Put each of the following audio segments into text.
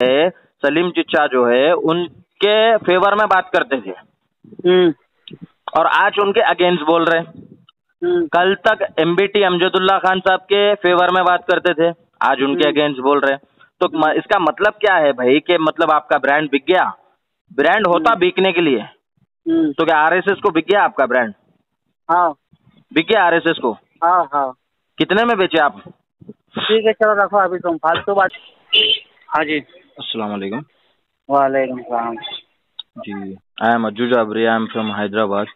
है सलीम चिच्चा जो है उनके फेवर में बात करते थे और आज उनके अगेंस्ट बोल रहे हैं। कल तक एमबीटी अमजदुल्ला खान साहब के फेवर में बात करते थे, आज उनके अगेंस्ट बोल रहे हैं। तो इसका मतलब क्या है भाई कि मतलब आपका ब्रांड बिक गया? ब्रांड होता बिकने के लिए, तो क्या आरएसएस को बिक गया आपका ब्रांड? हाँ बिक गया आरएसएस को। हाँ हाँ कितने में बेचे आप? ठीक है चलो रखो अभी तुम फालतू बात। हाँ जी अस्सलाम वालेकुम। वालेकुम सलाम। जी, I am Ajju Jabri, I am from Hyderabad.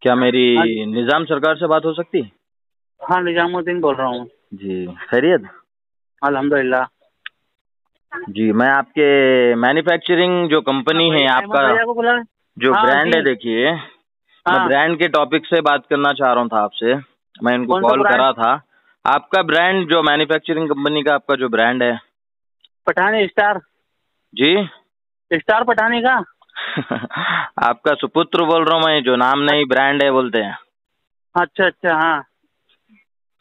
क्या मेरी निजाम सरकार से बात हो सकती? हाँ निजामुद्दीन बोल रहा हूँ। जी, खैरियत? अल्हम्दुलिल्लाह। जी, मैं आपके मैन्युफैक्चरिंग जो कंपनी है आपका जो ब्रांड है, देखिए मैं ब्रांड के टॉपिक से बात करना चाह रहा था आपसे। मैं इनको कॉल करा था। आपका ब्रांड जो मैन्युफैक्चरिंग कंपनी का आपका जो ब्रांड है पठानी स्टार। जी स्टार पठानी का आपका सुपुत्र बोल रहा हूँ मैं, जो नाम नहीं ब्रांड है बोलते हैं। अच्छा अच्छा हाँ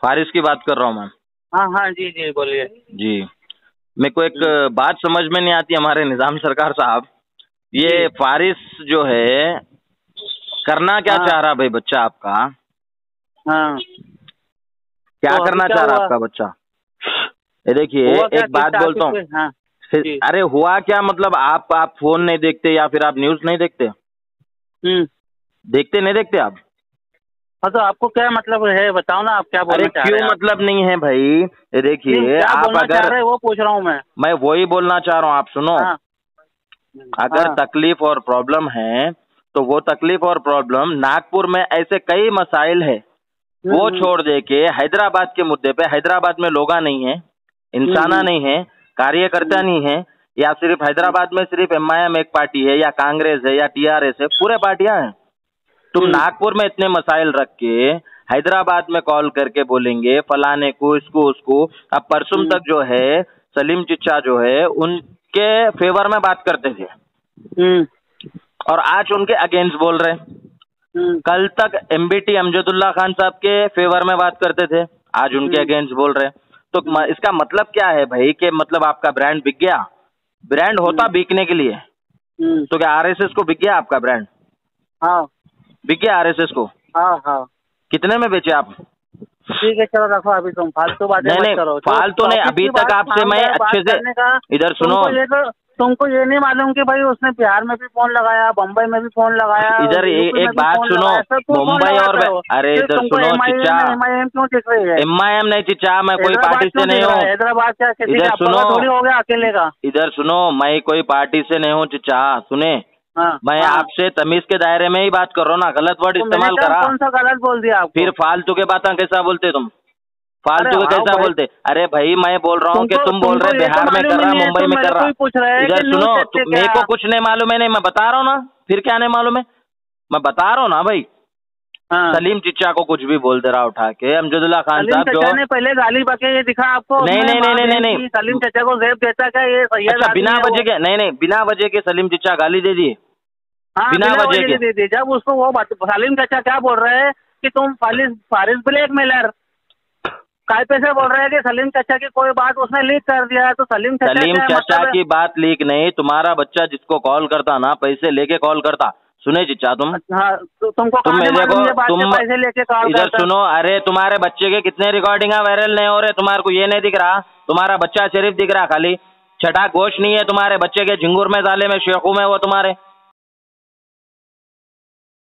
फारिस की बात कर रहा हूँ मैं। हाँ हाँ जी जी बोलिए। जी, मेरे को एक बात समझ में नहीं आती हमारे निजाम सरकार साहब, ये फारिस जो है करना क्या चाह रहा भाई बच्चा आपका? हाँ क्या तो करना चाह रहा आपका बच्चा? ये देखिए एक बात बोलता हूँ। हाँ अरे हुआ क्या मतलब आप फोन नहीं देखते या फिर आप न्यूज नहीं देखते? देखते नहीं देखते आप? हाँ तो आपको क्या मतलब है बताओ ना, आप क्या बोलना चाह रहे हैं? क्यों मतलब नहीं है भाई? देखिए आप अगर वो पूछ रहा हूँ मैं वही बोलना चाह रहा हूँ, आप सुनो। अगर तकलीफ और प्रॉब्लम है तो वो तकलीफ और प्रॉब्लम नागपुर में ऐसे कई मसाइल है, वो छोड़ दे के हैदराबाद के मुद्दे पे, हैदराबाद में लोगा नहीं है, इंसाना नहीं है, कार्यकर्ता नहीं है, या सिर्फ हैदराबाद में सिर्फ एमआईएम एक पार्टी है या कांग्रेस है या टीआरएस है, पूरे पार्टियां हैं। तुम नागपुर में इतने मसाइल रख के हैदराबाद में कॉल करके बोलेंगे फलाने को इसको उसको। अब परसों तक जो है सलीम चिच्चा जो है उनके फेवर में बात करते थे और आज उनके अगेंस्ट बोल रहे हैं। कल तक एमबीटी अमजदुल्ला खान साहब के फेवर में बात करते थे, आज उनके अगेंस्ट बोल रहे हैं। तो इसका मतलब क्या है भाई कि मतलब आपका ब्रांड बिक गया? ब्रांड होता बिकने के लिए, तो क्या आरएसएस को बिक गया आपका ब्रांड? हाँ बिक गया आरएसएस को। हाँ हाँ कितने में बेचे आप? ठीक है चलो रखो अभी तुम फालतू बातें मत करो। फालतू नहीं, अभी तक आपसे मैं अच्छे से इधर सुनो। तुमको ये नहीं मालूम कि भाई उसने बिहार में भी फोन लगाया, बम्बई में भी फोन लगाया, इधर एक बात सुनो, मुंबई और अरे इधर सुनो चिच्चा, एमआईएम क्यों दिख रही है? एमआईएम नहीं चिच्चा, मैं कोई पार्टी से नहीं हूँ। हैदराबाद क्या इधर सुनो, थोड़ी हो गया अकेले का। इधर सुनो, मैं कोई पार्टी से नहीं हूँ चिच्चा, सुने। मैं आपसे तमीज के दायरे में ही बात कर रहा हूँ ना, गलत वर्ड इस्तेमाल करा। कौन सा गलत बोल दिया आपको? फिर फालतू के बातें कैसा बोलते तुम? फालतू के कैसा बोलते? अरे भाई मैं बोल रहा हूँ कि तुम बोल रहे बिहार में कर रहा, मुंबई में कर रहा। इधर सुनो, मेरे को कुछ नहीं मालूम है, नहीं मैं बता रहा हूँ ना, फिर क्या नहीं मालूम है? मैं बता रहा हूँ ना भाई। सलीम चिच्चा को कुछ भी बोल दे रहा उठा के, अमजदुल्ला खान साहब जो ने पहले गाली बके ये दिखा आपको? नहीं सलीम चचा को जेब देता क्या ये? अच्छा बिना वजह के? नहीं बिना वजह के सलीम चिच्चा गाली दे दिए? बिना वजह के दे दिए। जब उसको वो सलीम चचा क्या बोल रहे हैं कि तुम फारिस ब्लैकमेलर काय पैसे बोल रहे हैं कि सलीम चचा की कोई बात उसने लीक कर दिया है, तो सलीम चचा की बात लीक नहीं, तुम्हारा बच्चा जिसको कॉल करता ना पैसे लेके कॉल करता। सुने चिच्चा तुम? तुम पैसे लेके कॉल इधर सुनो, अरे तुम्हारे बच्चे के कितने रिकॉर्डिंग वायरल नहीं हो रहे? तुम्हारे को ये नहीं दिख रहा? तुम्हारा बच्चा शरीफ दिख रहा, खाली छठा गोश नहीं है तुम्हारे बच्चे के, झिंगुर में, जाले में, शेखू में वो तुम्हारे